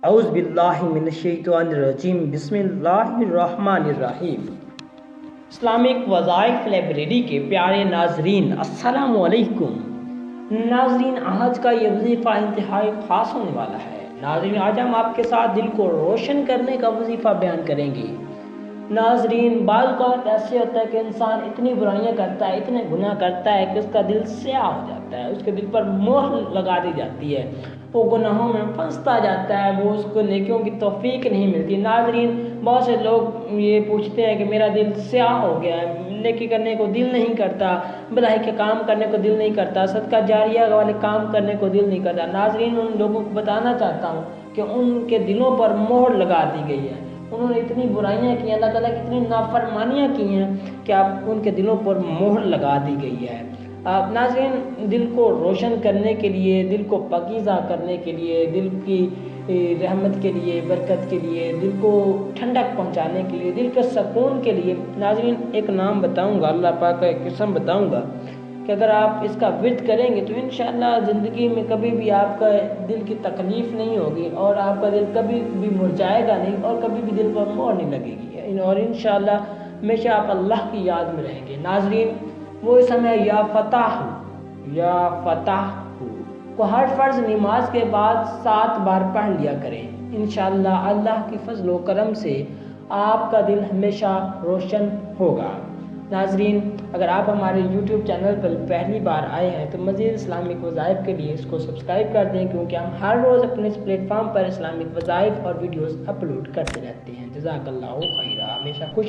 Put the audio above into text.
اعوذ باللہ من الشیطان الرجیم بسم اللہ الرحمن الرحیم۔ اسلامک وظائف لائبریری کے پیارے ناظرین السلام علیکم۔ ناظرین، آج کا یہ وظیفہ انتہائی خاص ہونے والا ہے۔ ناظرین، آج ہم آپ کے ساتھ دل کو روشن کرنے کا وظیفہ بیان کریں گے۔ ناظرین، بعض اوقات ایسے ہوتا ہے کہ انسان اتنی برائیاں کرتا ہے، اتنے گناہ کرتا ہے کہ اس کا دل سیاہ ہو جاتا ہے، اس کے دل پر مہر لگا دی جاتی ہے، وہ گناہوں میں پھنستا جاتا ہے، وہ اس کو نیکیوں کی توفیق نہیں ملتی۔ ناظرین، بہت سے لوگ یہ پوچھتے ہیں کہ میرا دل سیاہ ہو گیا ہے، نیکی کرنے کو دل نہیں کرتا، بھلائی کے کام کرنے کو دل نہیں کرتا، صدقہ جاریہ والے کام کرنے کو دل نہیں کرتا۔ ناظرین، ان لوگوں کو بتانا چاہتا ہوں کہ ان کے دلوں پر مہر لگا دی گئی ہے، انہوں نے اتنی برائیاں کی ہیں، اللہ تعالیٰ کی اتنی نافرمانیاں کی ہیں کہ آپ ان کے دلوں پر مہر لگا دی گئی ہے۔ ناظرین، دل کو روشن کرنے کے لیے، دل کو پاکیزہ کرنے کے لیے، دل کی رحمت کے لیے، برکت کے لیے، دل کو ٹھنڈک پہنچانے کے لیے، دل کے سکون کے لیے، ناظرین ایک نام بتاؤں گا، اللہ پاک کا ایک قسم بتاؤں گا کہ اگر آپ اس کا ورد کریں گے تو انشاءاللہ زندگی میں کبھی بھی آپ کا دل کی تکلیف نہیں ہوگی، اور آپ کا دل کبھی بھی مرجھائے گا نہیں، اور کبھی بھی دل پر مہر نہیں لگے گی، اور انشاءاللہ ہمیشہ آپ اللہ کی یاد میں رہیں گے۔ ناظرین، وہ اسم ہے یا فتح، یا فتح کو ہر فرض نماز کے بعد 7 بار پڑھ لیا کریں۔ انشاءاللہ اللہ کی فضل و کرم سے آپ کا دل ہمیشہ روشن ہوگا۔ ناظرین، اگر آپ ہمارے یوٹیوب چینل پر پہلی بار آئے ہیں تو مزید اسلامک وظائف کے لیے اس کو سبسکرائب کر دیں، کیونکہ ہم ہر روز اپنے اس پلیٹ فارم پر اسلامک وظائف اور ویڈیوز اپلوڈ کرتے رہتے ہیں۔ جزاک اللہ خیرہ، ہمیشہ خوش